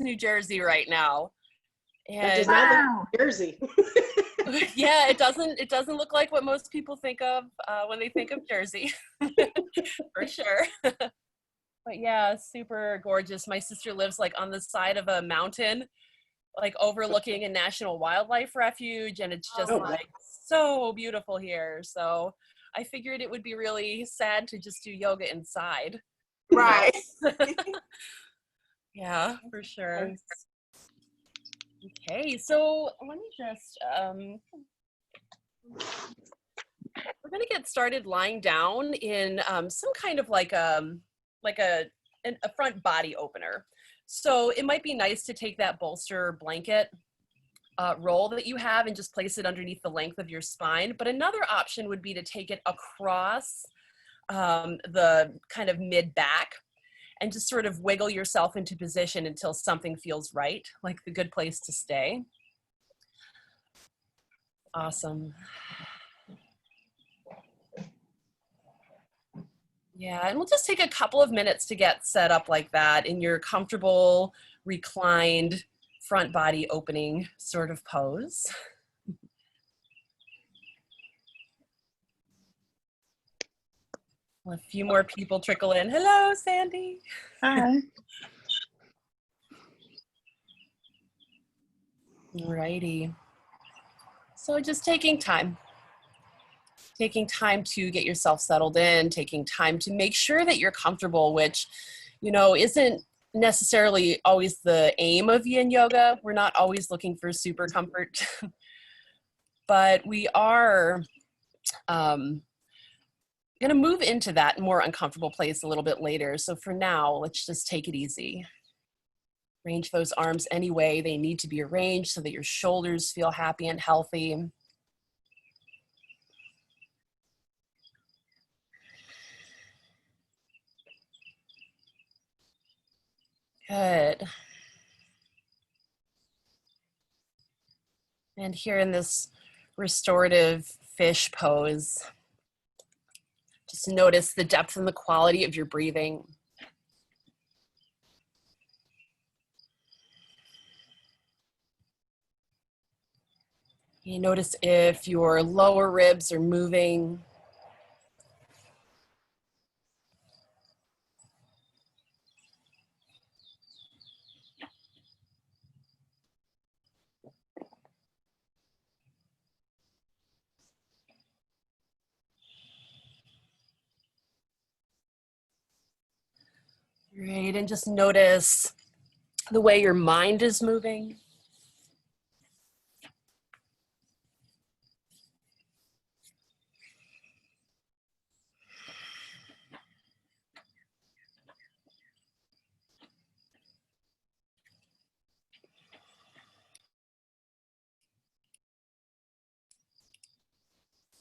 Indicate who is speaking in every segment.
Speaker 1: New Jersey right now.
Speaker 2: That does
Speaker 1: And
Speaker 2: not look like Jersey.
Speaker 1: yeah, it doesn't look like what most people think of when they think of Jersey, for sure. But yeah, super gorgeous. My sister lives like on the side of a mountain, like overlooking a national wildlife refuge, and it's just like so beautiful here. So I figured it would be really sad to just do yoga inside.
Speaker 3: Right.
Speaker 1: Yeah, for sure. Okay, so let me just we're gonna get started lying down in some kind of like a front body opener. So it might be nice to take that bolster blanket roll that you have and just place it underneath the length of your spine. But another option would be to take it across the kind of mid back and just sort of wiggle yourself into position until something feels right, like the good place to stay. Awesome. Yeah, and we'll just take a couple of minutes to get set up like that in your comfortable, reclined, front body opening sort of pose. A few more people trickle in. Hello, Sandy.
Speaker 3: Hi.
Speaker 1: Alrighty. So just taking time to get yourself settled in, taking time to make sure that you're comfortable, which, you know, isn't necessarily always the aim of yin yoga. We're not always looking for super comfort, but we are going to move into that more uncomfortable place a little bit later. So for now, let's just take it easy. Arrange those arms any way they need to be arranged so that your shoulders feel happy and healthy. Good. And here in this restorative fish pose, just notice the depth and the quality of your breathing. You notice if your lower ribs are moving. Great, and just notice the way your mind is moving.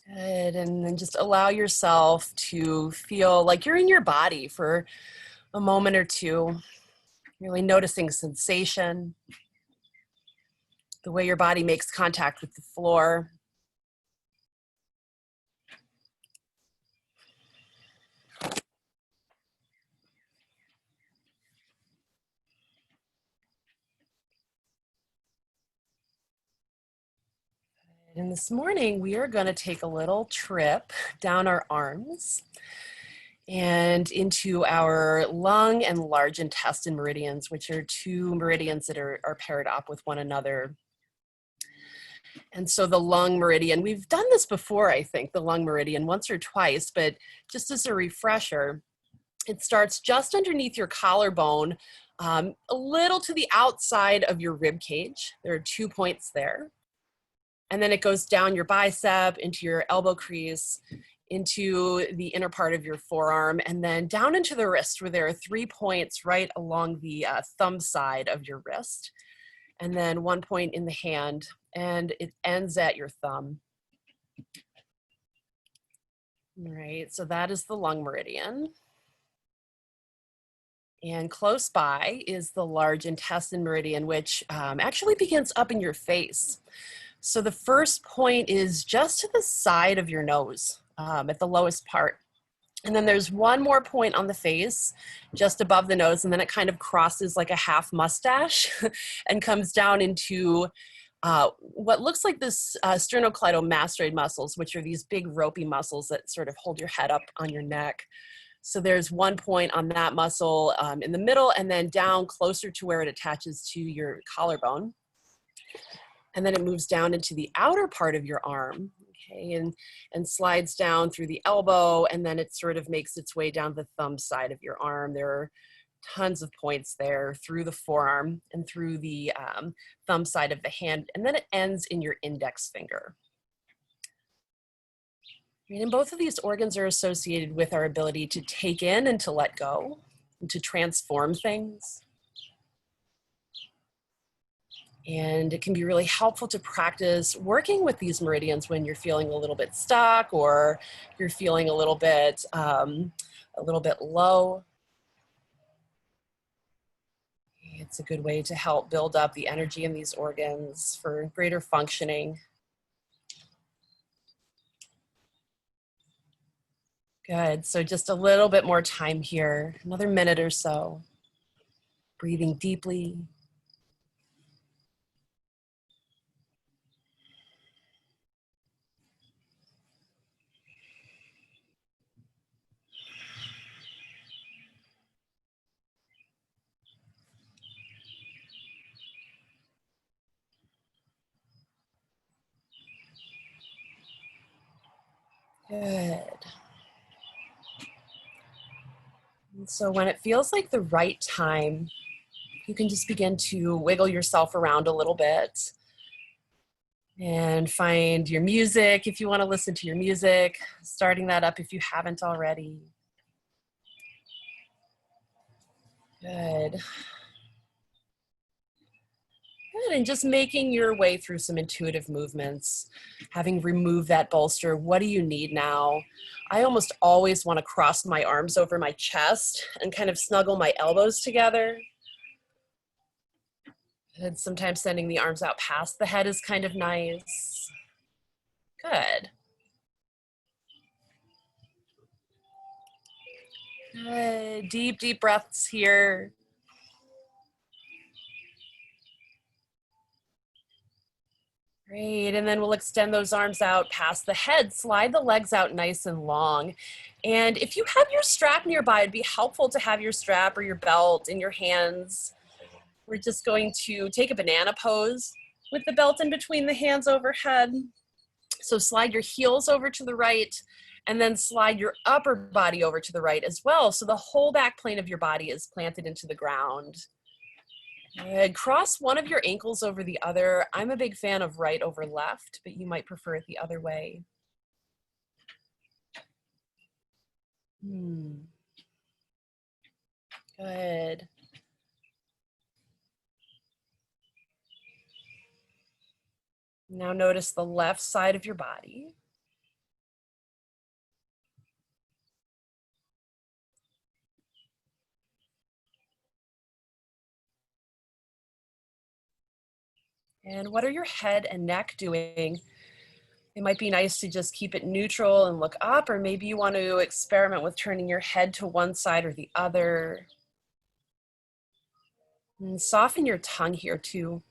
Speaker 1: Good, and then just allow yourself to feel like you're in your body for a moment or two, really noticing sensation, the way your body makes contact with the floor. And this morning, we are going to take a little trip down our arms and into our lung and large intestine meridians, which are two meridians that are paired up with one another. And so the lung meridian, we've done this before, I think, the lung meridian once or twice, but just as a refresher, it starts just underneath your collarbone, a little to the outside of your rib cage. There are 2 points there. And then it goes down your bicep, into your elbow crease, into the inner part of your forearm, and then down into the wrist where there are 3 points right along the thumb side of your wrist. And then 1 point in the hand, and it ends at your thumb. All right, so that is the lung meridian. And close by is the large intestine meridian, which actually begins up in your face. So the first point is just to the side of your nose, at the lowest part. And then there's one more point on the face, just above the nose, and then it kind of crosses like a half mustache and comes down into what looks like this sternocleidomastoid muscles, which are these big ropey muscles that sort of hold your head up on your neck. So there's one point on that muscle in the middle, and then down closer to where it attaches to your collarbone. And then it moves down into the outer part of your arm, okay, and slides down through the elbow, and then it sort of makes its way down the thumb side of your arm. There are tons of points there through the forearm and through the thumb side of the hand, and then it ends in your index finger. And both of these organs are associated with our ability to take in and to let go, and to transform things. And it can be really helpful to practice working with these meridians when you're feeling a little bit stuck or you're feeling a little bit low. It's a good way to help build up the energy in these organs for greater functioning. Good, so just a little bit more time here, another minute or so. Breathing deeply. Good. And so when it feels like the right time, you can just begin to wiggle yourself around a little bit and find your music if you want to listen to your music, starting that up if you haven't already. Good. Good, and just making your way through some intuitive movements, having removed that bolster. What do you need now? I almost always want to cross my arms over my chest and kind of snuggle my elbows together. And sometimes sending the arms out past the head is kind of nice. Good. Good. Deep, deep breaths here. Great, and then we'll extend those arms out past the head, slide the legs out nice and long. And if you have your strap nearby, it'd be helpful to have your strap or your belt in your hands. We're just going to take a banana pose with the belt in between the hands overhead. So slide your heels over to the right, and then slide your upper body over to the right as well. So the whole back plane of your body is planted into the ground. Good. Cross one of your ankles over the other. I'm a big fan of right over left, but you might prefer it the other way. Good. Now notice the left side of your body. And what are your head and neck doing? It might be nice to just keep it neutral and look up, or maybe you want to experiment with turning your head to one side or the other. And soften your tongue here too.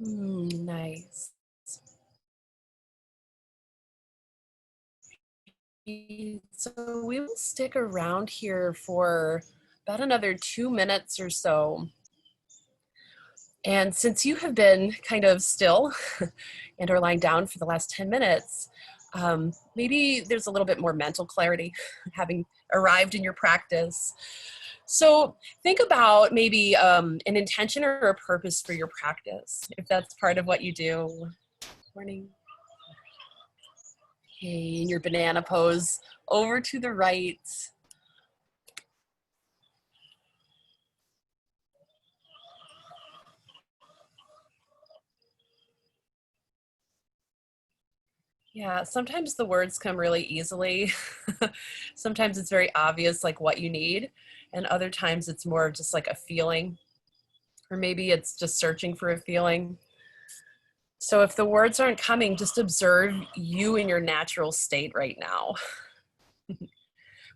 Speaker 1: Nice. So we will stick around here for about another 2 minutes or so. And since you have been kind of still and are lying down for the last 10 minutes, maybe there's a little bit more mental clarity having arrived in your practice. So think about maybe an intention or a purpose for your practice, if that's part of what you do. Morning. Okay, in your banana pose, over to the right. Yeah, sometimes the words come really easily. Sometimes it's very obvious, like what you need. And other times it's more of just like a feeling, or maybe it's just searching for a feeling. So if the words aren't coming, just observe you in your natural state right now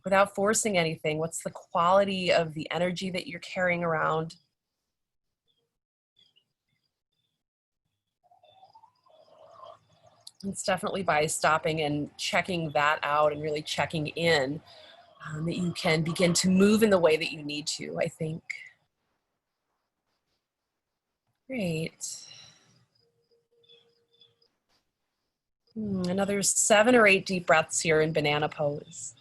Speaker 1: without forcing anything. What's the quality of the energy that you're carrying around? It's definitely by stopping and checking that out and really checking in that you can begin to move in the way that you need to, I think. Great. Another 7 or 8 deep breaths here in banana pose.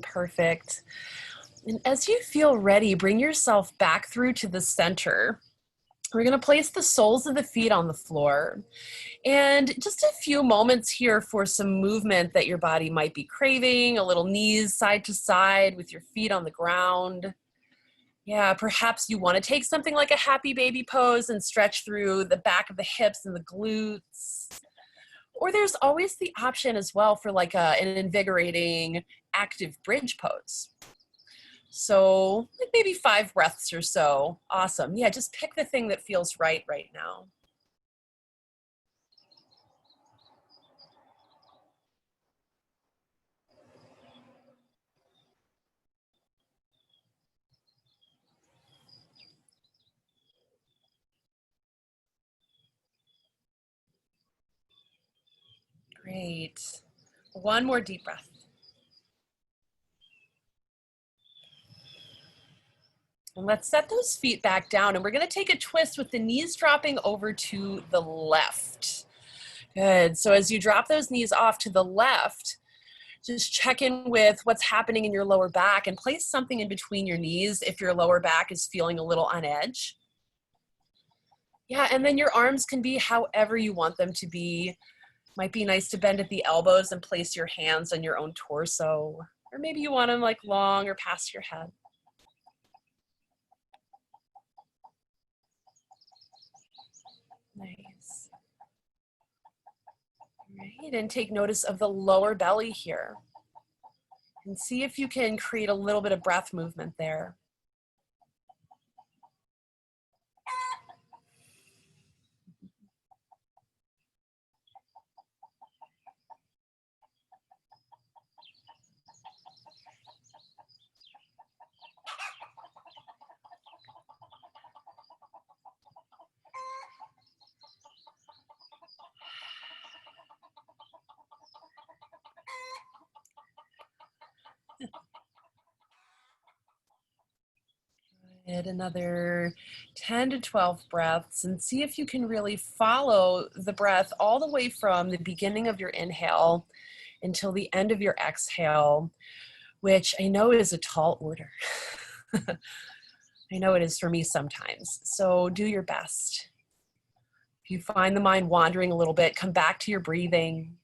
Speaker 1: Perfect. And as you feel ready, bring yourself back through to the center. We're going to place the soles of the feet on the floor. And just a few moments here for some movement that your body might be craving, a little knees side to side with your feet on the ground. Yeah, perhaps you want to take something like a happy baby pose and stretch through the back of the hips and the glutes. Or there's always the option as well for like an invigorating active bridge pose. So like maybe 5 breaths or so. Awesome. Yeah, just pick the thing that feels right now. Great. One more deep breath. And let's set those feet back down. And we're going to take a twist with the knees dropping over to the left. Good. So as you drop those knees off to the left, just check in with what's happening in your lower back and place something in between your knees if your lower back is feeling a little on edge. Yeah, and then your arms can be however you want them to be. Might be nice to bend at the elbows and place your hands on your own torso. Or maybe you want them like long or past your head. Nice. Right, and take notice of the lower belly here. And see if you can create a little bit of breath movement there. Good. Another 10 to 12 breaths, and see if you can really follow the breath all the way from the beginning of your inhale until the end of your exhale, which I know is a tall order. I know it is for me sometimes. So do your best. If you find the mind wandering a little bit, come back to your breathing.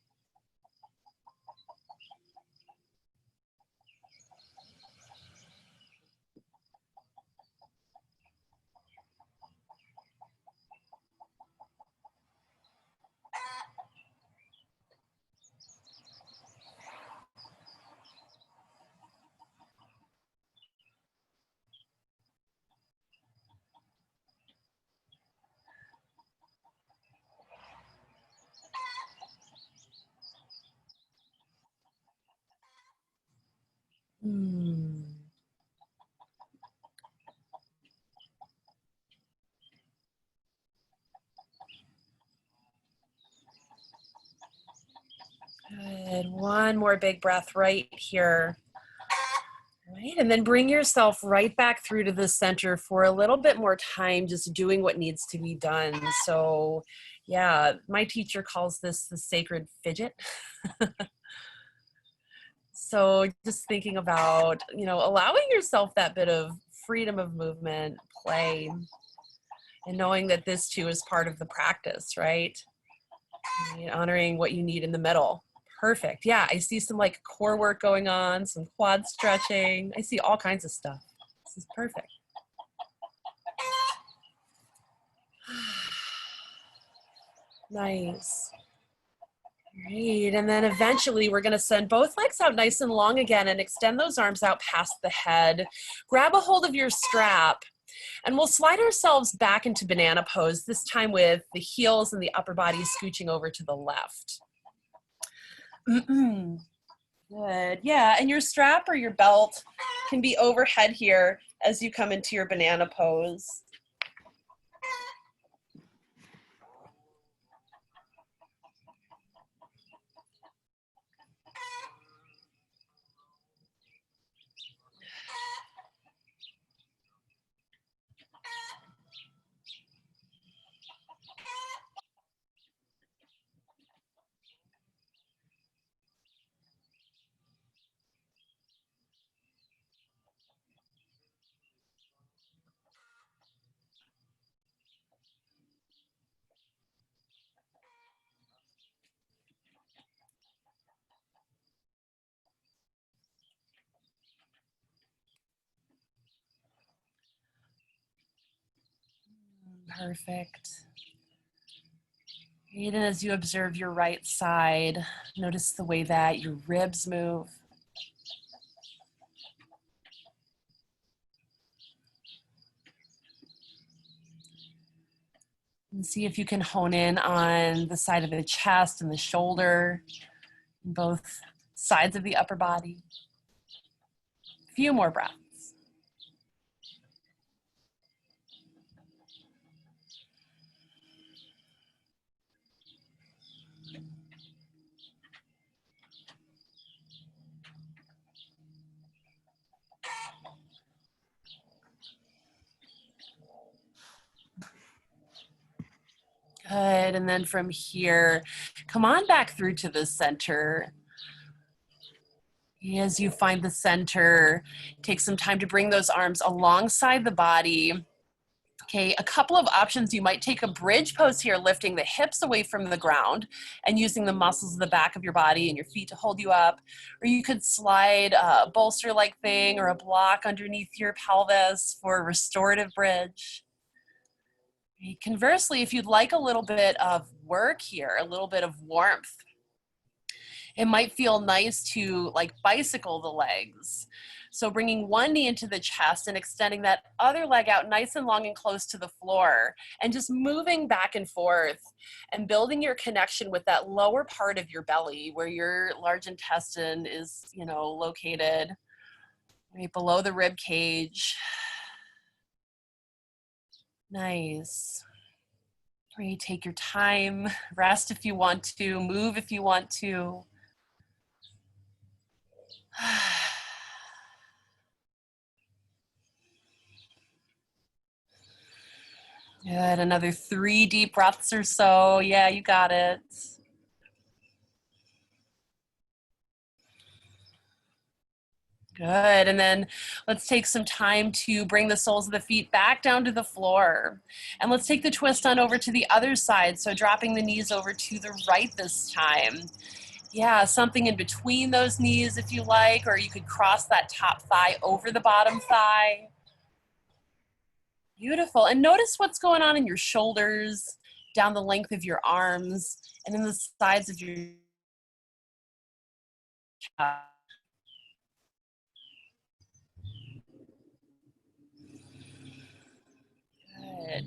Speaker 1: Good. One more big breath right here. Right, and then bring yourself right back through to the center for a little bit more time, just doing what needs to be done. So, yeah, my teacher calls this the sacred fidget. So just thinking about, allowing yourself that bit of freedom of movement, play, and knowing that this too is part of the practice, right? And honoring what you need in the middle. Perfect. Yeah, I see some like core work going on, some quad stretching. I see all kinds of stuff. This is perfect. Nice. Great. And then eventually we're going to send both legs out nice and long again and extend those arms out past the head. Grab a hold of your strap and we'll slide ourselves back into banana pose, this time with the heels and the upper body scooching over to the left. Good. Yeah, and your strap or your belt can be overhead here as you come into your banana pose. Perfect. And as you observe your right side, notice the way that your ribs move. And see if you can hone in on the side of the chest and the shoulder, both sides of the upper body. A few more breaths. Good, and then from here, come on back through to the center. As you find the center, take some time to bring those arms alongside the body. Okay, a couple of options. You might take a bridge pose here, lifting the hips away from the ground and using the muscles of the back of your body and your feet to hold you up. Or you could slide a bolster-like thing or a block underneath your pelvis for a restorative bridge. Conversely, if you'd like a little bit of work here, a little bit of warmth, it might feel nice to like bicycle the legs. So bringing one knee into the chest and extending that other leg out nice and long and close to the floor and just moving back and forth and building your connection with that lower part of your belly where your large intestine is, located right below the rib cage. Nice. Great. Take your time, rest if you want to, move if you want to. Good. Another 3 deep breaths or so. Yeah, you got it. Good. And then let's take some time to bring the soles of the feet back down to the floor. And let's take the twist on over to the other side. So dropping the knees over to the right this time. Yeah, something in between those knees if you like, or you could cross that top thigh over the bottom thigh. Beautiful. And notice what's going on in your shoulders, down the length of your arms, and in the sides of your chest. Good.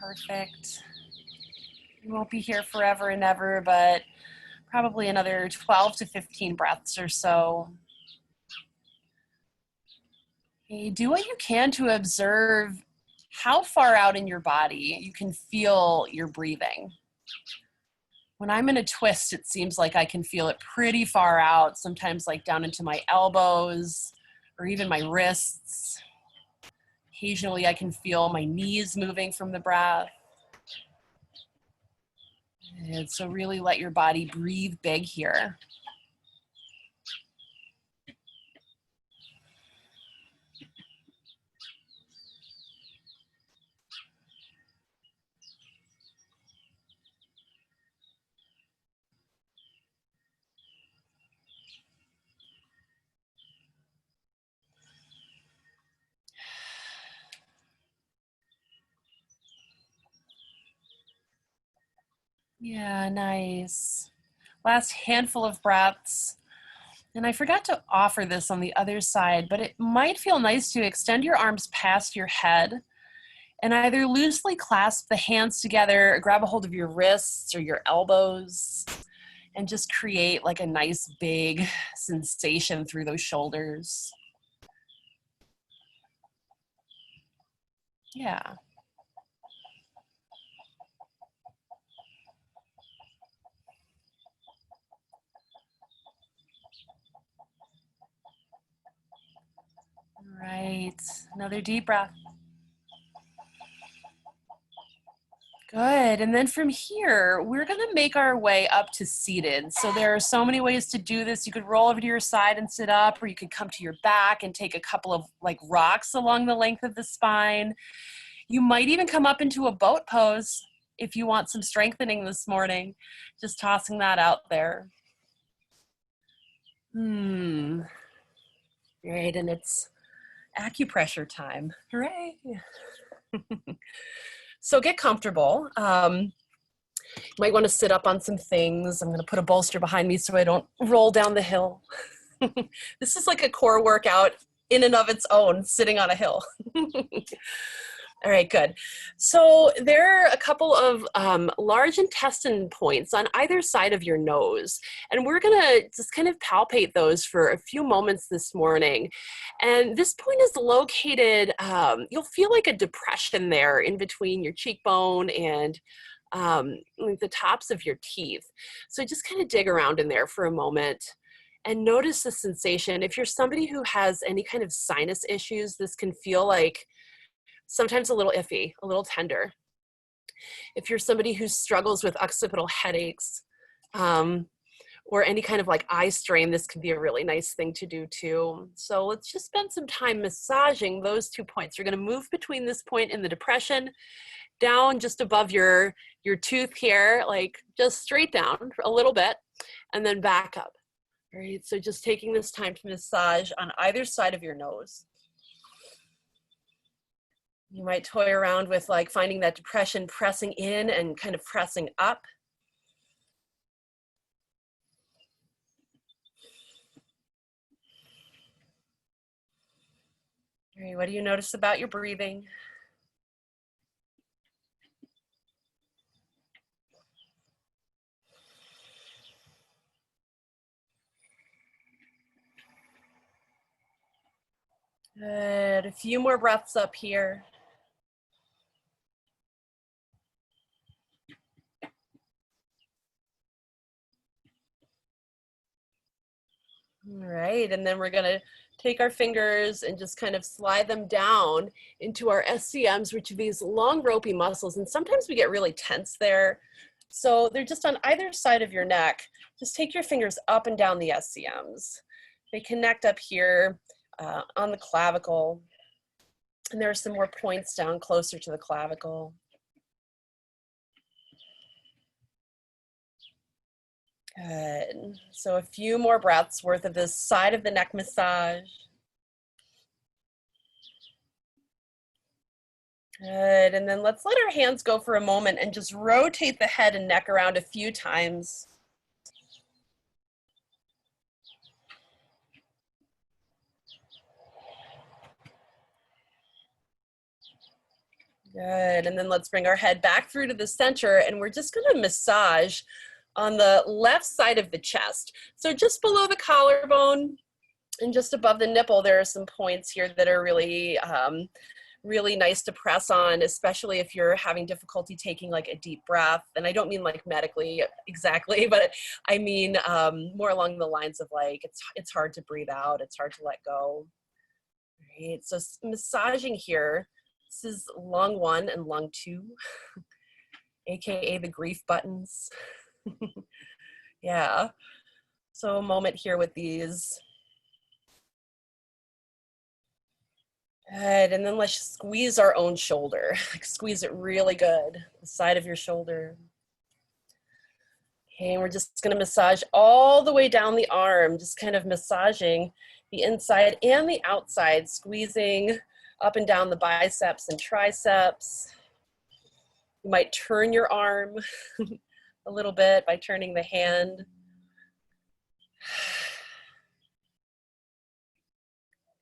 Speaker 1: Perfect. We won't be here forever and ever, but probably another 12 to 15 breaths or so. Okay, do what you can to observe how far out in your body you can feel your breathing. When I'm in a twist, it seems like I can feel it pretty far out, sometimes like down into my elbows or even my wrists. Occasionally I can feel my knees moving from the breath. And so really let your body breathe big here. Yeah, nice. Last handful of breaths. And I forgot to offer this on the other side, but it might feel nice to extend your arms past your head and either loosely clasp the hands together, grab a hold of your wrists or your elbows, and just create like a nice big sensation through those shoulders. Yeah. All right, another deep breath. Good, and then from here, we're gonna make our way up to seated. So there are so many ways to do this. You could roll over to your side and sit up, or you could come to your back and take a couple of like rocks along the length of the spine. You might even come up into a boat pose if you want some strengthening this morning. Just tossing that out there. Right, and it's acupressure time. Hooray! So get comfortable. You might want to sit up on some things. I'm going to put a bolster behind me so I don't roll down the hill. This is like a core workout in and of its own, sitting on a hill. All right, good. So there are a couple of large intestine points on either side of your nose, and we're gonna just kind of palpate those for a few moments this morning. And this point is located, you'll feel like a depression there in between your cheekbone and like the tops of your teeth. So just kind of dig around in there for a moment and notice the sensation. If you're somebody who has any kind of sinus issues, this can feel like sometimes a little iffy, a little tender. If you're somebody who struggles with occipital headaches or any kind of like eye strain, this can be a really nice thing to do too. So let's just spend some time massaging those 2 points. You're gonna move between this point and the depression, down just above your tooth here, like just straight down a little bit, and then back up. All right, so just taking this time to massage on either side of your nose. You might toy around with like finding that depression pressing in and kind of pressing up. All right, what do you notice about your breathing? Good, a few more breaths up here. All right, and then we're gonna take our fingers and just kind of slide them down into our SCMs, which are these long ropey muscles. And sometimes we get really tense there. So they're just on either side of your neck. Just take your fingers up and down the SCMs. They connect up here on the clavicle. And there are some more points down closer to the clavicle. Good. So a few more breaths worth of this side of the neck massage. Good. And then let's let our hands go for a moment and just rotate the head and neck around a few times. Good, and then let's bring our head back through to the center, and we're just gonna massage on the left side of the chest. So just below the collarbone and just above the nipple, there are some points here that are really, really nice to press on, especially if you're having difficulty taking like a deep breath. And I don't mean like medically exactly, but I mean more along the lines of like, it's hard to breathe out, it's hard to let go. Right, so massaging here, this is lung 1 and lung 2, AKA the grief buttons. Yeah, so a moment here with these. Good, and then let's squeeze our own shoulder. Squeeze it really good, the side of your shoulder. Okay, and we're just gonna massage all the way down the arm, just kind of massaging the inside and the outside, squeezing up and down the biceps and triceps. You might turn your arm a little bit by turning the hand.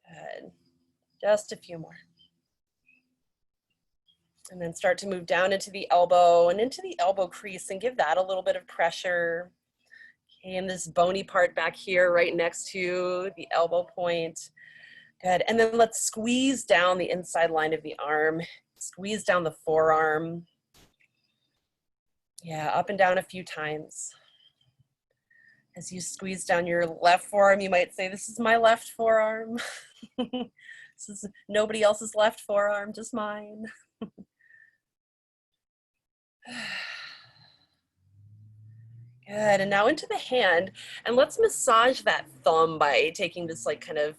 Speaker 1: Good. Just a few more. And then start to move down into the elbow and into the elbow crease and give that a little bit of pressure. Okay, and this bony part back here right next to the elbow point. Good, and then let's squeeze down the inside line of the arm. Squeeze down the forearm. Yeah, up and down a few times. As you squeeze down your left forearm, you might say, this is my left forearm. This is nobody else's left forearm, just mine. Good, and now into the hand, and let's massage that thumb by taking this like kind of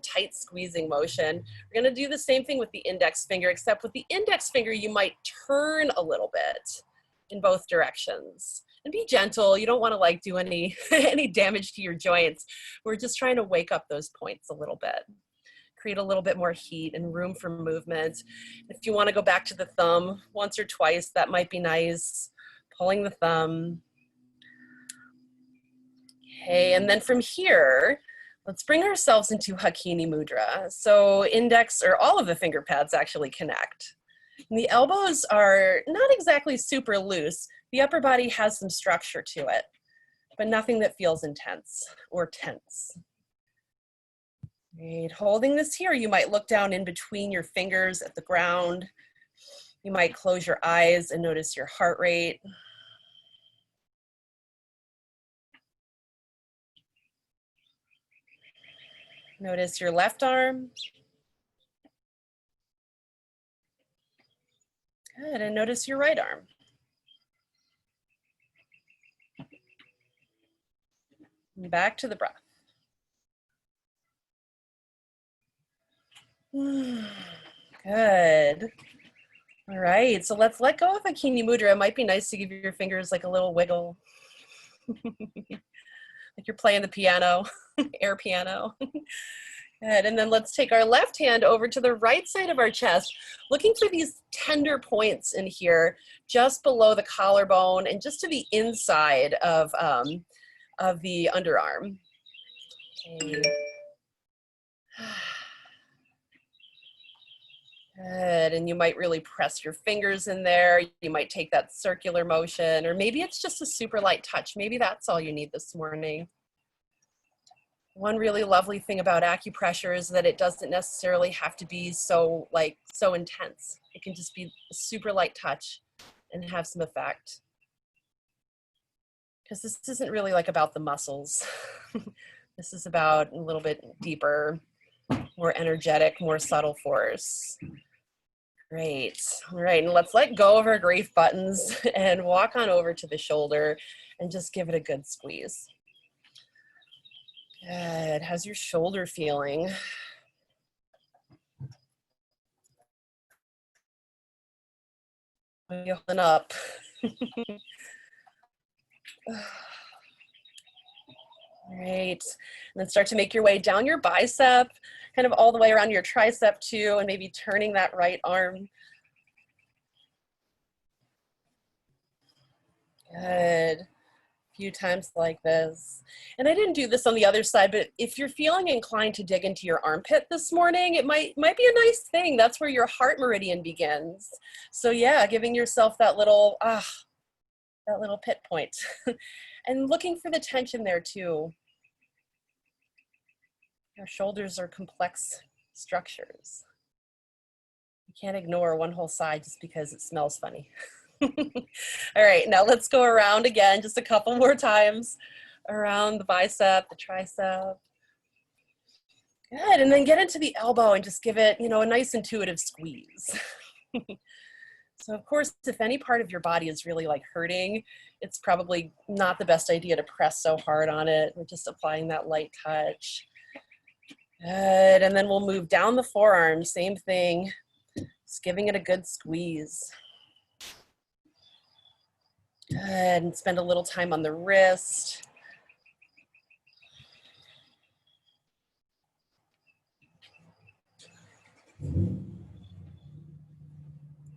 Speaker 1: tight squeezing motion. We're gonna do the same thing with the index finger, except with the index finger, you might turn a little bit in both directions. And be gentle, you don't wanna like do any, any damage to your joints. We're just trying to wake up those points a little bit. Create a little bit more heat and room for movement. If you wanna go back to the thumb once or twice, that might be nice. Pulling the thumb. Okay, and then from here, let's bring ourselves into Hakini Mudra. So index, or all of the finger pads actually connect. And the elbows are not exactly super loose. The upper body has some structure to it, but nothing that feels intense or tense. Right, holding this here, you might look down in between your fingers at the ground. You might close your eyes and notice your heart rate. Notice your left arm. Good, and notice your right arm. And back to the breath. Good. All right, so let's let go of Hakini Mudra. It might be nice to give your fingers like a little wiggle. Like you're playing the piano, air piano. Good, and then let's take our left hand over to the right side of our chest, looking for these tender points in here, just below the collarbone and just to the inside of the underarm. Okay. Good, and you might really press your fingers in there. You might take that circular motion, or maybe it's just a super light touch. Maybe that's all you need this morning. One really lovely thing about acupressure is that it doesn't necessarily have to be so intense. It can just be a super light touch and have some effect. Because this isn't really like about the muscles. This is about a little bit deeper, more energetic, more subtle force. Great. All right, and let's let go of our grief buttons and walk on over to the shoulder and just give it a good squeeze. Good. How's your shoulder feeling? Are you holding up? All right, and then start to make your way down your bicep, kind of all the way around your tricep too, and maybe turning that right arm. Good. few times like this. And I didn't do this on the other side, but if you're feeling inclined to dig into your armpit this morning, it might be a nice thing. That's where your heart meridian begins. So yeah, giving yourself that little pit point and looking for the tension there too. Our shoulders are complex structures. You can't ignore one whole side just because it smells funny. All right, now let's go around again, just a couple more times around the bicep, the tricep. Good, and then get into the elbow and just give it, a nice intuitive squeeze. So of course, if any part of your body is really like hurting, it's probably not the best idea to press so hard on it. We're just applying that light touch. Good, and then we'll move down the forearm, same thing, just giving it a good squeeze. Good, and spend a little time on the wrist.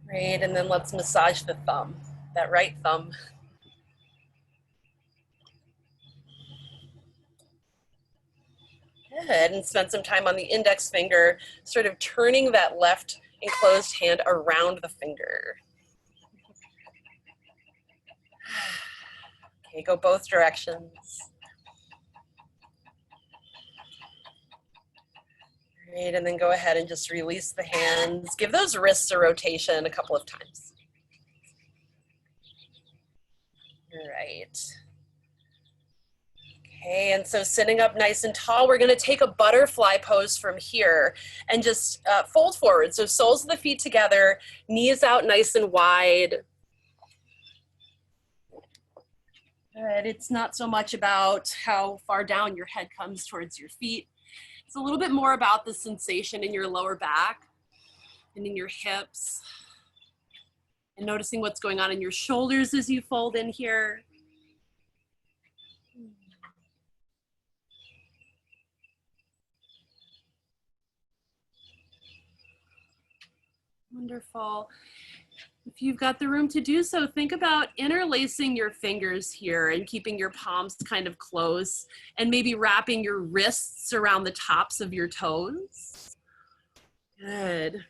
Speaker 1: Great, and then let's massage the thumb, that right thumb. Good, and spend some time on the index finger, sort of turning that left enclosed hand around the finger. Okay, go both directions. Great, and then go ahead and just release the hands. Give those wrists a rotation a couple of times. All right. Okay, and so sitting up nice and tall, we're gonna take a butterfly pose from here and just fold forward. So soles of the feet together, knees out nice and wide. Good, it's not so much about how far down your head comes towards your feet. It's a little bit more about the sensation in your lower back and in your hips. And noticing what's going on in your shoulders as you fold in here. Wonderful. If you've got the room to do so, think about interlacing your fingers here and keeping your palms kind of close and maybe wrapping your wrists around the tops of your toes. Good.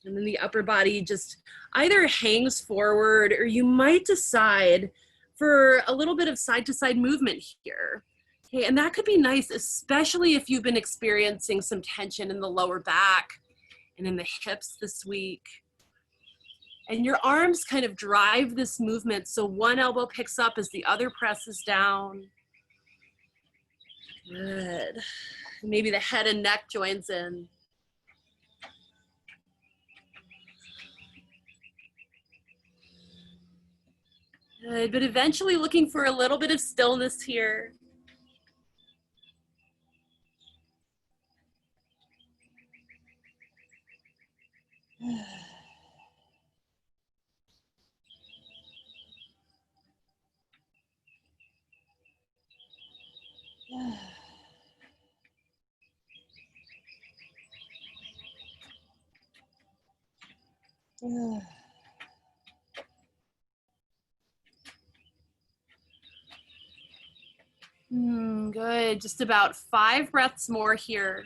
Speaker 1: And then the upper body just either hangs forward or you might decide for a little bit of side-to-side movement here. Okay, and that could be nice, especially if you've been experiencing some tension in the lower back and in the hips this week. And your arms kind of drive this movement. So one elbow picks up as the other presses down. Good. Maybe the head and neck joins in. Good, but eventually looking for a little bit of stillness here. Good, just about 5 breaths more here.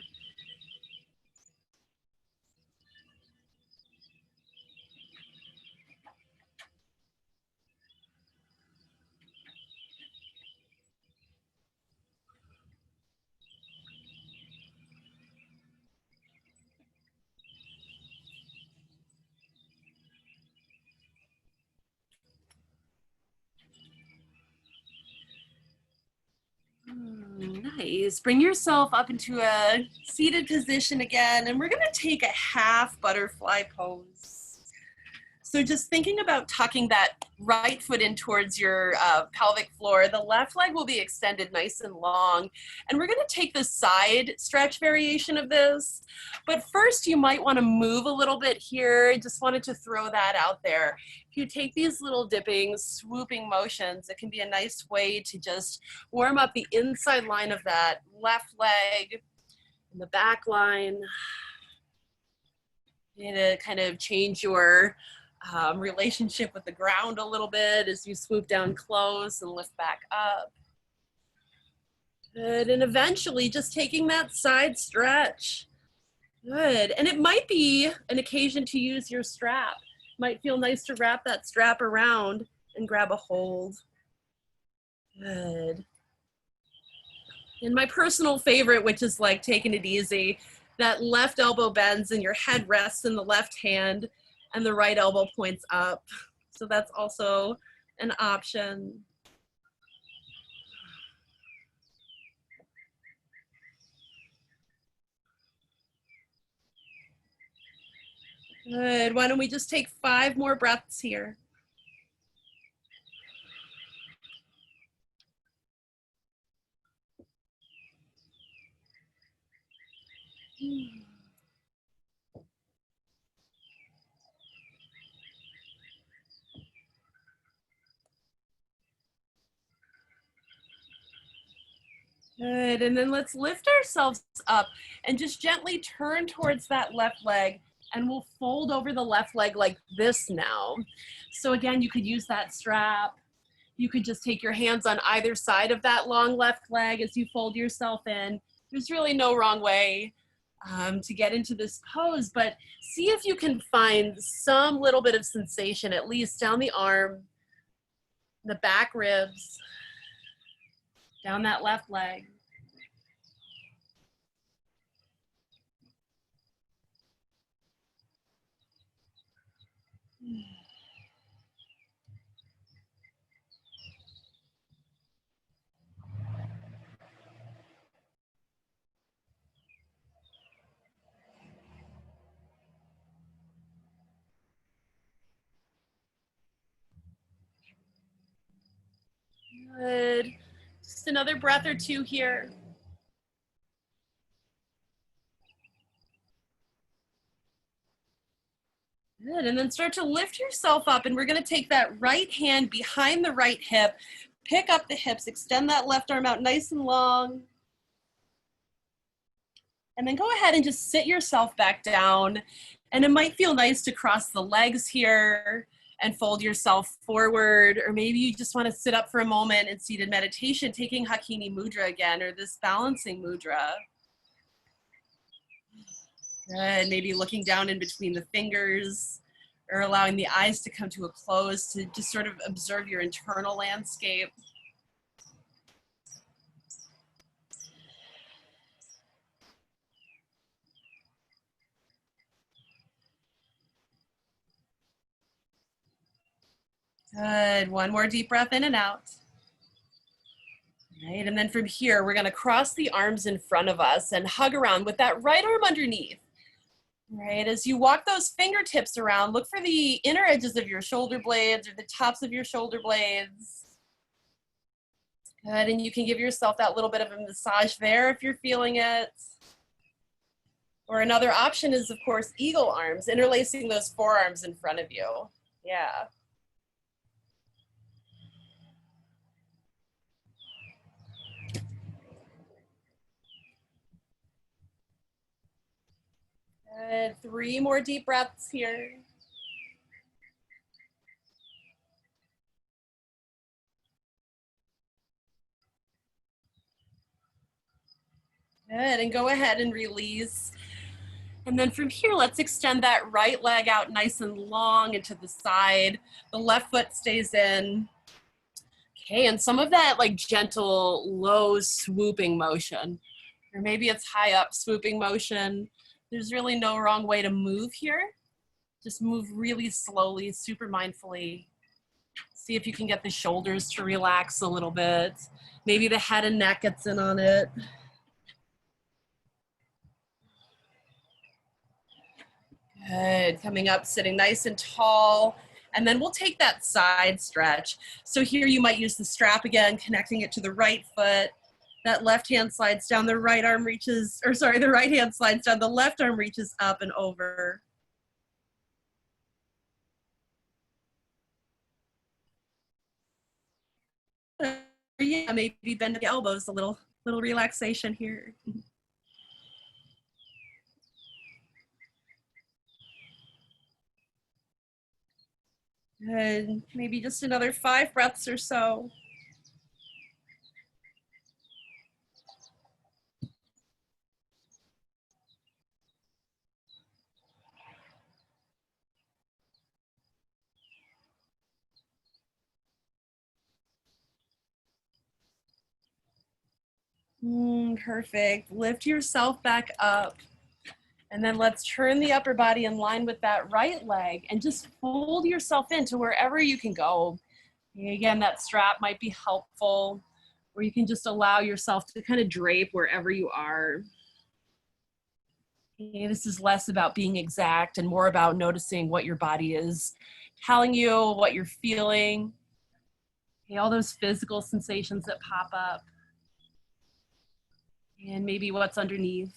Speaker 1: Nice. Bring yourself up into a seated position again, and we're going to take a half butterfly pose. So just thinking about tucking that right foot in towards your pelvic floor, the left leg will be extended nice and long. And we're going to take the side stretch variation of this. But first, you might want to move a little bit here. I just wanted to throw that out there. If you take these little dipping, swooping motions, it can be a nice way to just warm up the inside line of that left leg and the back line. And to kind of change your relationship with the ground a little bit as you swoop down close and lift back up. Good, and eventually just taking that side stretch. Good, and it might be an occasion to use your strap. Might feel nice to wrap that strap around and grab a hold. Good. And my personal favorite, which is like taking it easy, that left elbow bends and your head rests in the left hand and the right elbow points up. So that's also an option. Good, why don't we just take 5 more breaths here. Good, and then let's lift ourselves up and just gently turn towards that left leg, and we'll fold over the left leg like this now. So again, you could use that strap. You could just take your hands on either side of that long left leg as you fold yourself in. There's really no wrong way to get into this pose, but see if you can find some little bit of sensation, at least down the arm, the back ribs, down that left leg. Good. Just another breath or two here. Good, and then start to lift yourself up, and we're gonna take that right hand behind the right hip, pick up the hips, extend that left arm out nice and long, and then go ahead and just sit yourself back down. And it might feel nice to cross the legs here and fold yourself forward, or maybe you just wanna sit up for a moment in seated meditation, taking Hakini Mudra again, or this balancing mudra. Good, maybe looking down in between the fingers or allowing the eyes to come to a close to just sort of observe your internal landscape. Good, one more deep breath in and out. Right, and then from here, we're gonna cross the arms in front of us and hug around with that right arm underneath. Right, as you walk those fingertips around, look for the inner edges of your shoulder blades or the tops of your shoulder blades. Good, and you can give yourself that little bit of a massage there if you're feeling it. Or another option is, of course, eagle arms, interlacing those forearms in front of you. Yeah. Good, 3 more deep breaths here. Good, and go ahead and release. And then from here, let's extend that right leg out nice and long into the side. The left foot stays in. Okay, and some of that like gentle, low swooping motion, or maybe it's high up swooping motion. There's really no wrong way to move here. Just move really slowly, super mindfully. See if you can get the shoulders to relax a little bit. Maybe the head and neck gets in on it. Good, coming up, sitting nice and tall. And then we'll take that side stretch. So here you might use the strap again, connecting it to the right foot. That left hand slides down, the right arm reaches, or sorry, the right hand slides down, the left arm reaches up and over. Yeah, maybe bend the elbows a little relaxation here. Good. Maybe just another 5 breaths or so. Perfect. Lift yourself back up. And then let's turn the upper body in line with that right leg and just fold yourself into wherever you can go. Again, that strap might be helpful, or you can just allow yourself to kind of drape wherever you are. Okay, this is less about being exact and more about noticing what your body is telling you, what you're feeling. Okay, all those physical sensations that pop up. And maybe what's underneath.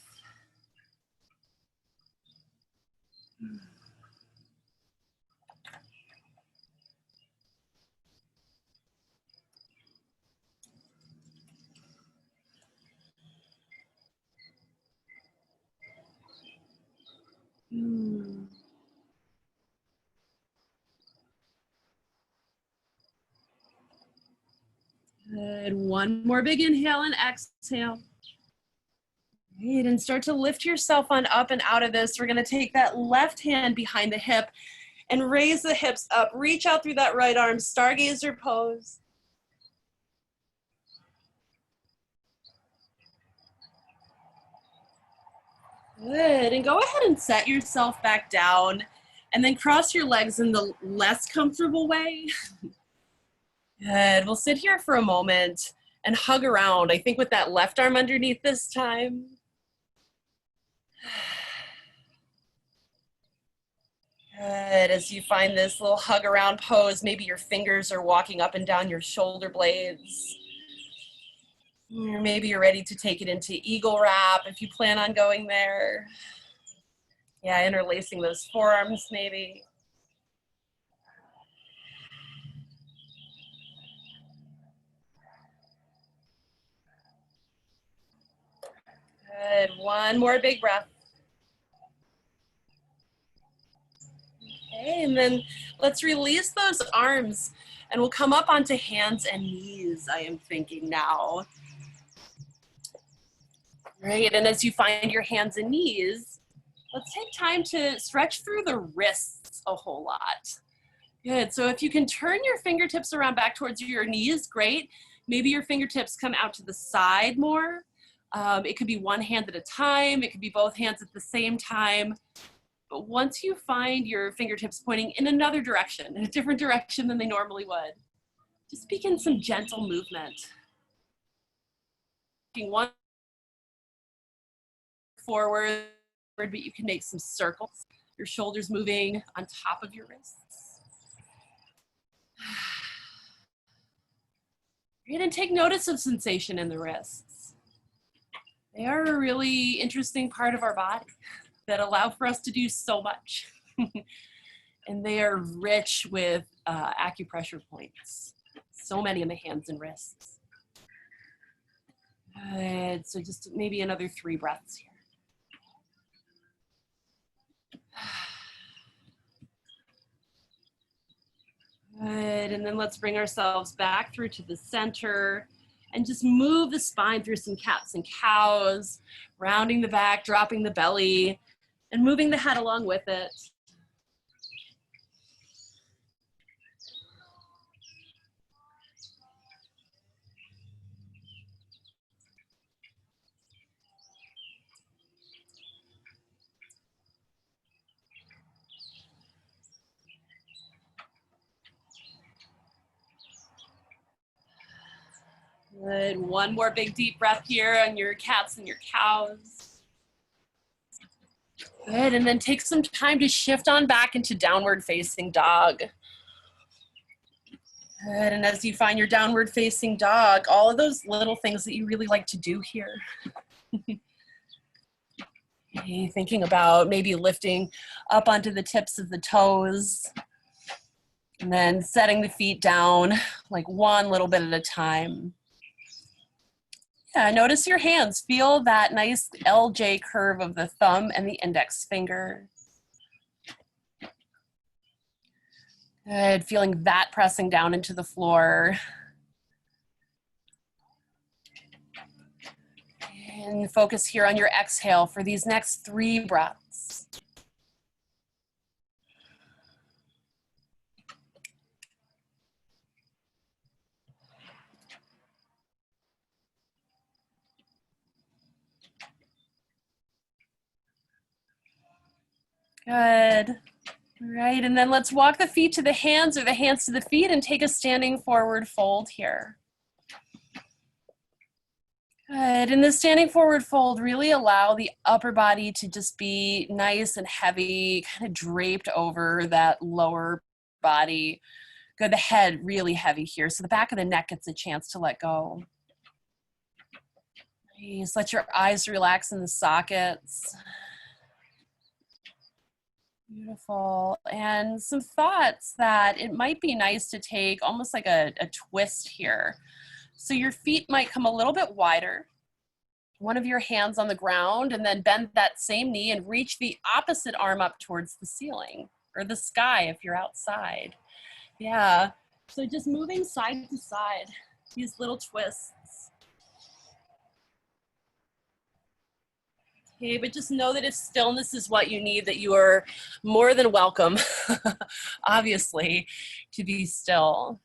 Speaker 1: Good. One more big inhale and exhale. Great. And start to lift yourself on up and out of this. We're going to take that left hand behind the hip and raise the hips up. Reach out through that right arm, stargazer pose. Good. And go ahead and set yourself back down and then cross your legs in the less comfortable way. Good. We'll sit here for a moment and hug around. I think with that left arm underneath this time. Good. As you find this little hug around pose, maybe your fingers are walking up and down your shoulder blades. Or maybe you're ready to take it into eagle wrap if you plan on going there. Yeah, interlacing those forearms maybe. Good. One more big breath. Okay, and then let's release those arms and we'll come up onto hands and knees, I am thinking now. Right, and as you find your hands and knees, let's take time to stretch through the wrists a whole lot. Good, so if you can turn your fingertips around back towards your knees, great. Maybe your fingertips come out to the side more. It could be one hand at a time. It could be both hands at the same time. But once you find your fingertips pointing in another direction, in a different direction than they normally would, just begin some gentle movement. One forward, but you can make some circles. Your shoulders moving on top of your wrists. You're going to take notice of sensation in the wrists. They are a really interesting part of our body that allow for us to do so much. And they are rich with acupressure points. So many in the hands and wrists. Good, so just maybe another 3 breaths here. Good, and then let's bring ourselves back through to the center and just move the spine through some cats and cows, rounding the back, dropping the belly, and moving the head along with it. Good. One more big deep breath here on your cats and your cows. Good. And then take some time to shift on back into downward facing dog. Good. And as you find your downward facing dog, all of those little things that you really like to do here. Okay, thinking about maybe lifting up onto the tips of the toes. And then setting the feet down like one little bit at a time. Yeah, notice your hands. Feel that nice LJ curve of the thumb and the index finger. Good, feeling that pressing down into the floor. And focus here on your exhale for these next 3 breaths. Good. All right, and then let's walk the feet to the hands or the hands to the feet and take a standing forward fold here. Good, in this standing forward fold, really allow the upper body to just be nice and heavy, kind of draped over that lower body. Good, the head really heavy here, so the back of the neck gets a chance to let go. Nice, let your eyes relax in the sockets. Beautiful. And some thoughts that it might be nice to take almost like a twist here. So your feet might come a little bit wider, one of your hands on the ground, and then bend that same knee and reach the opposite arm up towards the ceiling or the sky if you're outside. Yeah. So just moving side to side, these little twists. Okay, but just know that if stillness is what you need, that you are more than welcome, obviously, to be still.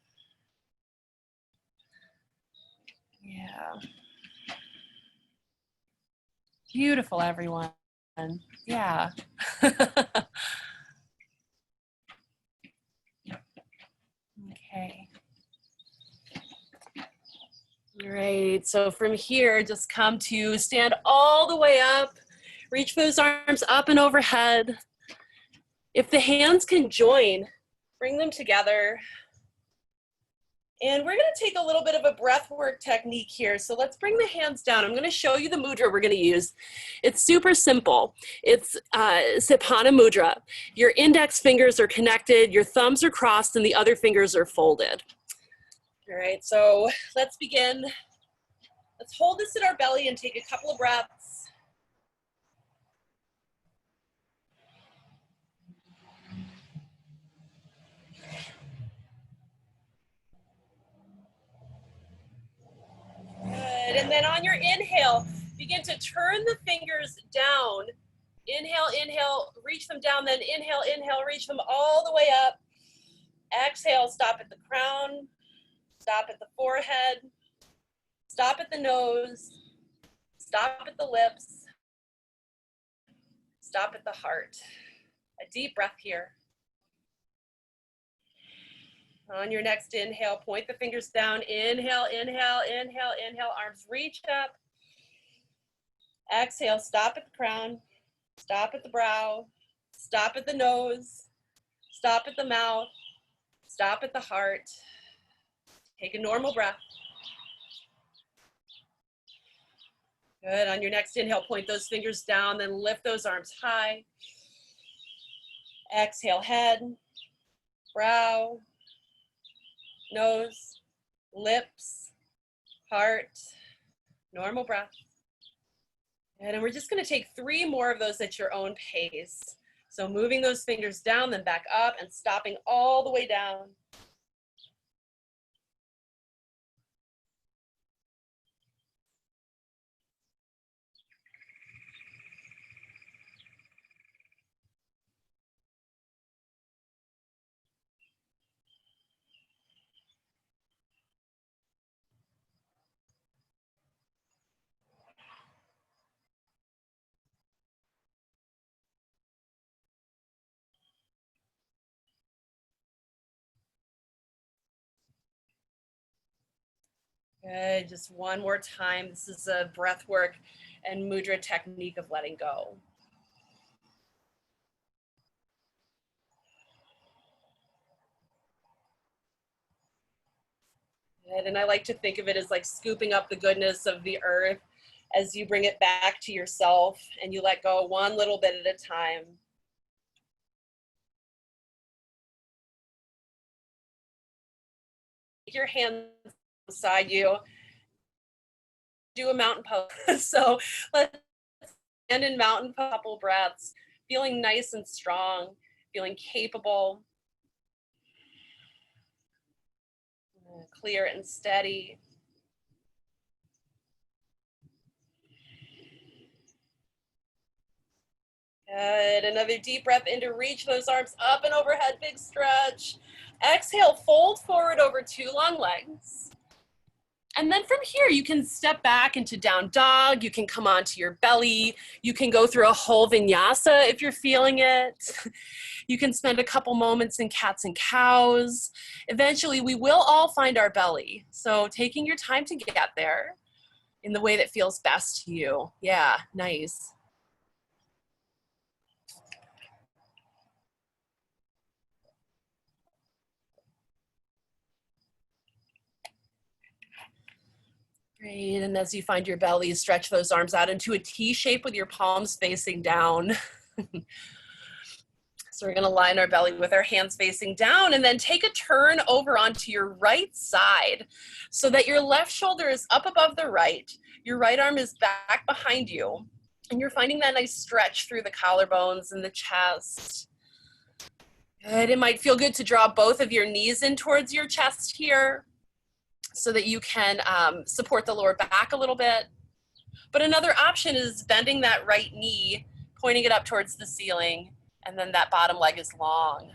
Speaker 1: Yeah. Beautiful, everyone. Yeah. Okay. All right, so from here, just come to stand all the way up. Reach those arms up and overhead. If the hands can join, bring them together. And we're going to take a little bit of a breath work technique here. So let's bring the hands down. I'm going to show you the mudra we're going to use. It's super simple. It's Sipana mudra. Your index fingers are connected, your thumbs are crossed, and the other fingers are folded. All right, so let's begin. Let's hold this in our belly and take a couple of breaths. Good, and then on your inhale, begin to turn the fingers down. Inhale, inhale, reach them down, then inhale, inhale, reach them all the way up. Exhale, stop at the crown, stop at the forehead, stop at the nose, stop at the lips, stop at the heart. A deep breath here. On your next inhale, point the fingers down. Inhale, inhale, inhale, inhale. Arms reach up. Exhale, stop at the crown. Stop at the brow. Stop at the nose. Stop at the mouth. Stop at the heart. Take a normal breath. Good. On your next inhale, point those fingers down, then lift those arms high. Exhale, head, brow, nose, lips, heart, normal breath. And we're just going to take 3 more of those at your own pace. So moving those fingers down, then back up and stopping all the way down. Good, just one more time. This is a breath work and mudra technique of letting go. Good, and I like to think of it as like scooping up the goodness of the earth as you bring it back to yourself and you let go one little bit at a time. Take your hands beside you. Do a mountain pose. So let's stand in mountain pose, couple breaths, feeling nice and strong, feeling capable. Clear and steady. Good. Another deep breath in to reach those arms up and overhead, big stretch. Exhale, fold forward over 2 long legs. And then from here, you can step back into down dog. You can come onto your belly. You can go through a whole vinyasa if you're feeling it. You can spend a couple moments in cats and cows. Eventually, we will all find our belly. So taking your time to get there in the way that feels best to you. Yeah, nice. Great, and as you find your belly, stretch those arms out into a T shape with your palms facing down. So we're gonna line our belly with our hands facing down and then take a turn over onto your right side so that your left shoulder is up above the right. Your right arm is back behind you. And you're finding that nice stretch through the collarbones and the chest. Good, it might feel good to draw both of your knees in towards your chest here so that you can support the lower back a little bit. But another option is bending that right knee, pointing it up towards the ceiling, and then that bottom leg is long.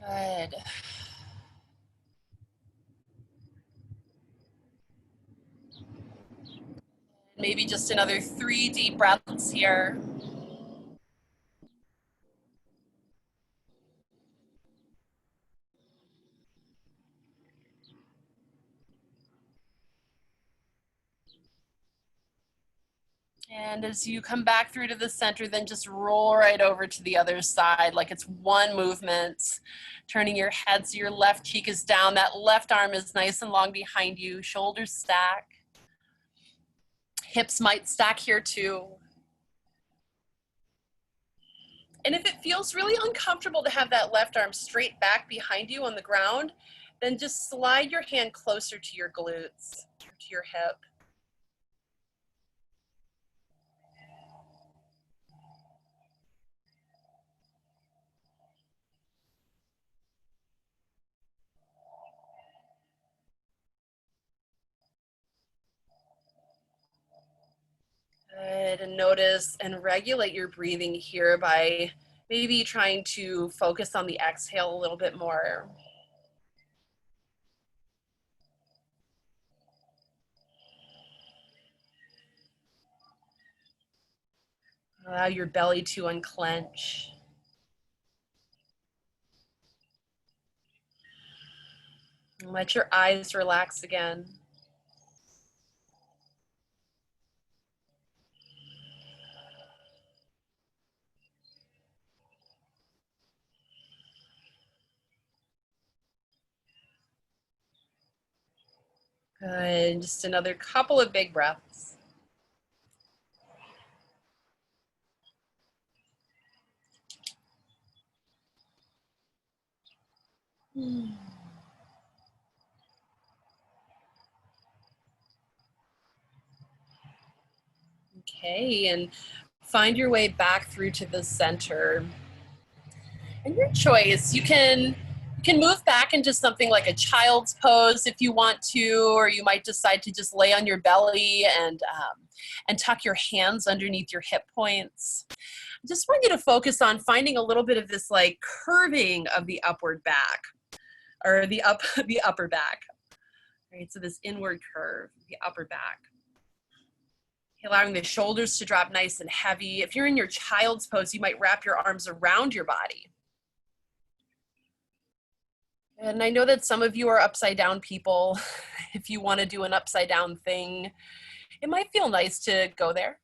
Speaker 1: Good. Maybe just another 3 deep breaths here. And as you come back through to the center, then just roll right over to the other side like it's one movement. Turning your head so your left cheek is down. That left arm is nice and long behind you. Shoulders stack. Hips might stack here too. And if it feels really uncomfortable to have that left arm straight back behind you on the ground, then just slide your hand closer to your glutes, or to your hip. Good, and notice and regulate your breathing here by maybe trying to focus on the exhale a little bit more. Allow your belly to unclench. And let your eyes relax again. Good, just another couple of big breaths. Okay, and find your way back through to the center. And your choice, you can move back into something like a child's pose if you want to, or you might decide to just lay on your belly and tuck your hands underneath your hip points. I just want you to focus on finding a little bit of this like curving of the upward back, or the upper back. Right, so this inward curve, the upper back. Allowing the shoulders to drop nice and heavy. If you're in your child's pose, you might wrap your arms around your body. And I know that some of you are upside down people. If you want to do an upside down thing, it might feel nice to go there.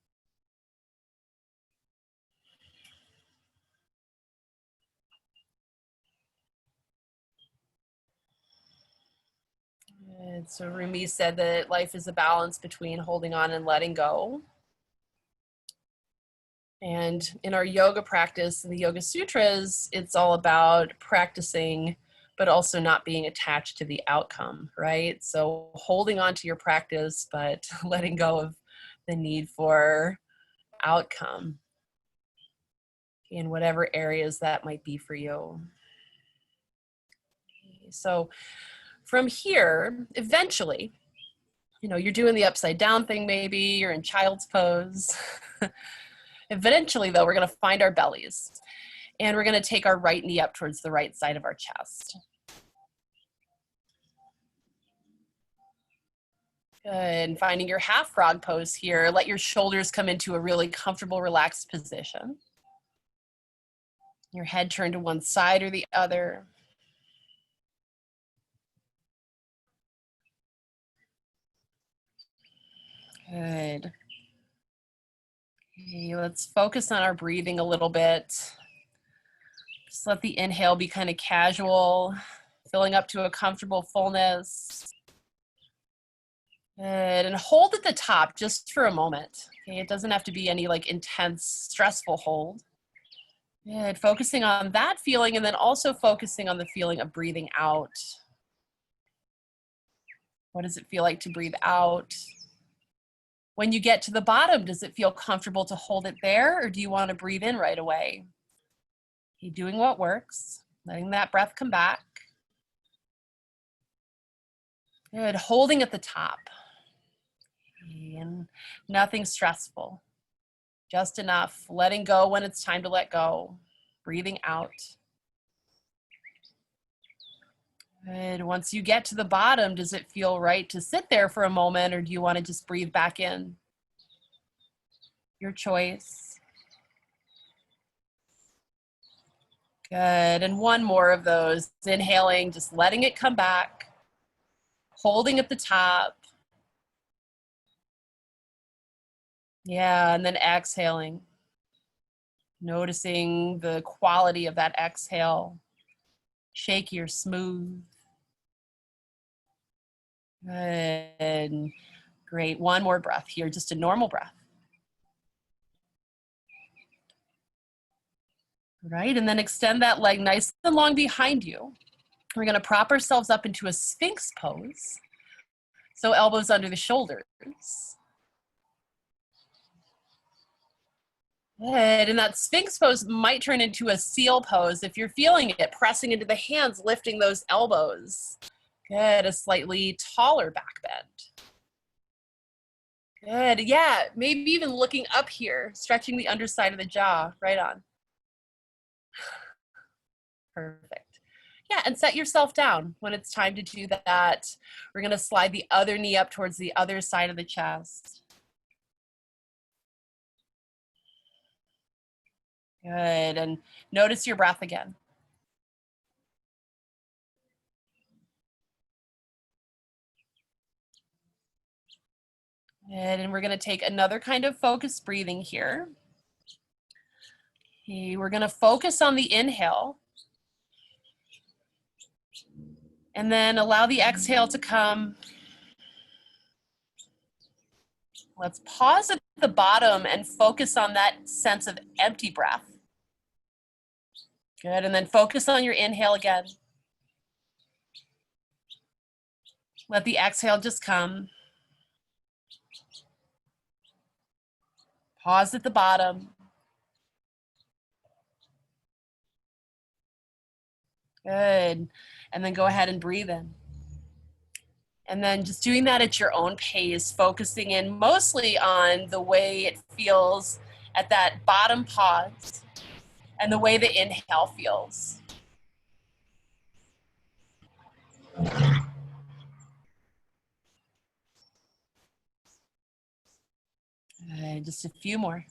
Speaker 1: And so Rumi said that life is a balance between holding on and letting go. And in our yoga practice, in the Yoga Sutras, it's all about practicing, but also not being attached to the outcome, right? So holding on to your practice, but letting go of the need for outcome in whatever areas that might be for you. So from here, eventually, you know, you're doing the upside down thing, maybe you're in child's pose. Eventually though, we're gonna find our bellies and we're gonna take our right knee up towards the right side of our chest. Good, and finding your half frog pose here, let your shoulders come into a really comfortable, relaxed position. Your head turned to one side or the other. Good. Okay, let's focus on our breathing a little bit. Just let the inhale be kind of casual, filling up to a comfortable fullness. Good, and hold at the top just for a moment. Okay, it doesn't have to be any like intense, stressful hold. Good, focusing on that feeling and then also focusing on the feeling of breathing out. What does it feel like to breathe out? When you get to the bottom, does it feel comfortable to hold it there, or do you want to breathe in right away? Keep doing what works, letting that breath come back. Good, holding at the top. And nothing stressful, just enough, letting go when it's time to let go, breathing out. Good, once you get to the bottom, does it feel right to sit there for a moment, or do you want to just breathe back in? Your choice. Good, and one more of those. Inhaling, just letting it come back, holding at the top. Yeah, and then exhaling. Noticing the quality of that exhale. Shaky or smooth. Good. Great. One more breath here, just a normal breath. Right, and then extend that leg nice and long behind you. We're going to prop ourselves up into a Sphinx pose. So elbows under the shoulders. Good, and that Sphinx pose might turn into a seal pose if you're feeling it, pressing into the hands, lifting those elbows. Good, a slightly taller back bend. Good, yeah, maybe even looking up here, stretching the underside of the jaw, right on. Perfect. Yeah, and set yourself down when it's time to do that. We're gonna slide the other knee up towards the other side of the chest. Good, and notice your breath again. Good, and we're gonna take another kind of focused breathing here. Okay, we're gonna focus on the inhale. And then allow the exhale to come. Let's pause at the bottom and focus on that sense of empty breath. Good, and then focus on your inhale again. Let the exhale just come. Pause at the bottom. Good, and then go ahead and breathe in. And then just doing that at your own pace, focusing in mostly on the way it feels at that bottom pause and the way the inhale feels. Good, just a few more.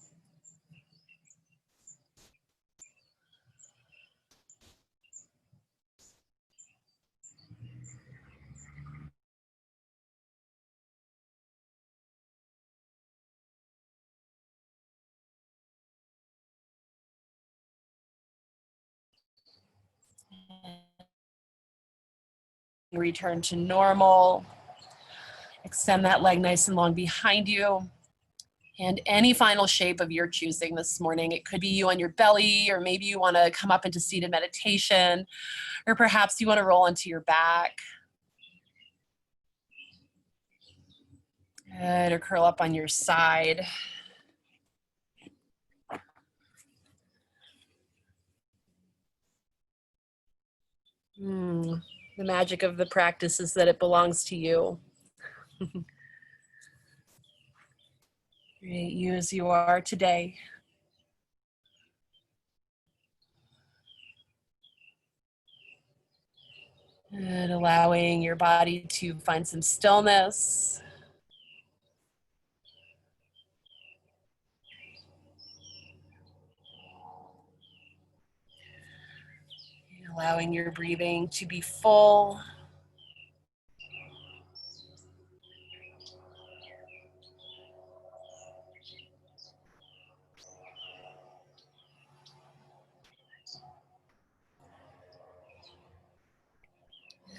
Speaker 1: Return to normal. Extend that leg nice and long behind you. And any final shape of your choosing this morning. It could be you on your belly, or maybe you want to come up into seated meditation, or perhaps you want to roll onto your back. Good, or curl up on your side. The magic of the practice is that it belongs to you. Great, you as you are today. And allowing your body to find some stillness. Allowing your breathing to be full.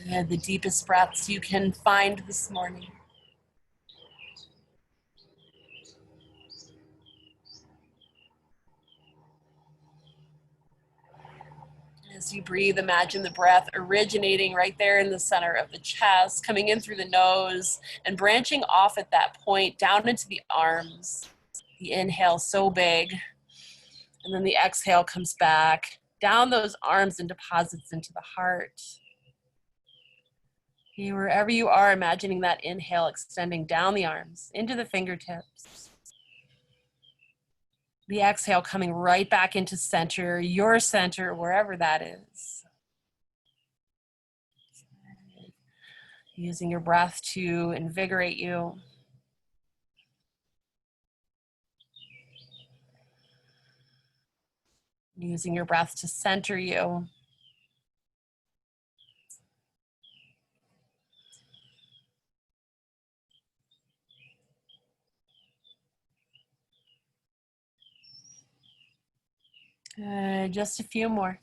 Speaker 1: And the deepest breaths you can find this morning. As you breathe, imagine the breath originating right there in the center of the chest, coming in through the nose and branching off at that point down into the arms. The inhale so big, and then the exhale comes back down those arms and deposits into the heart. Okay, wherever you are, imagining that inhale extending down the arms into the fingertips. The exhale coming right back into center, your center, wherever that is. Using your breath to invigorate you. Using your breath to center you. Just a few more.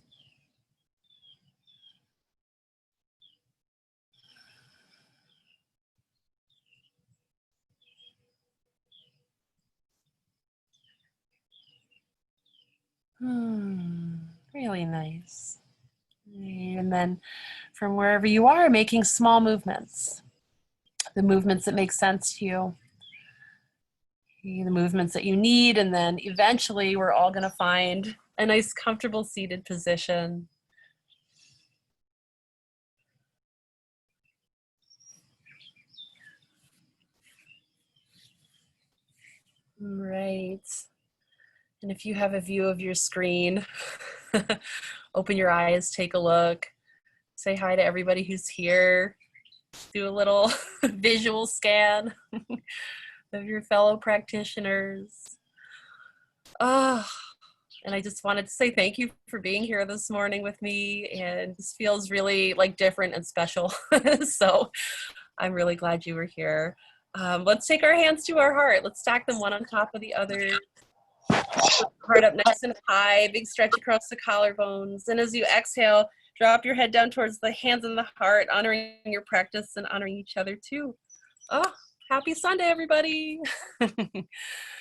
Speaker 1: Really nice. And then from wherever you are, making small movements. The movements that make sense to you. The movements that you need, and then eventually we're all going to find a nice comfortable seated position. Right. And if you have a view of your screen, open your eyes, take a look, say hi to everybody who's here, do a little visual scan of your fellow practitioners. And I just wanted to say thank you for being here this morning with me, and this feels really like different and special. So I'm really glad you were here. Let's take our hands to our heart. Let's stack them one on top of the other. Heart up nice and high, big stretch across the collarbones. And as you exhale, drop your head down towards the hands and the heart, honoring your practice and honoring each other too. Oh, happy Sunday, everybody.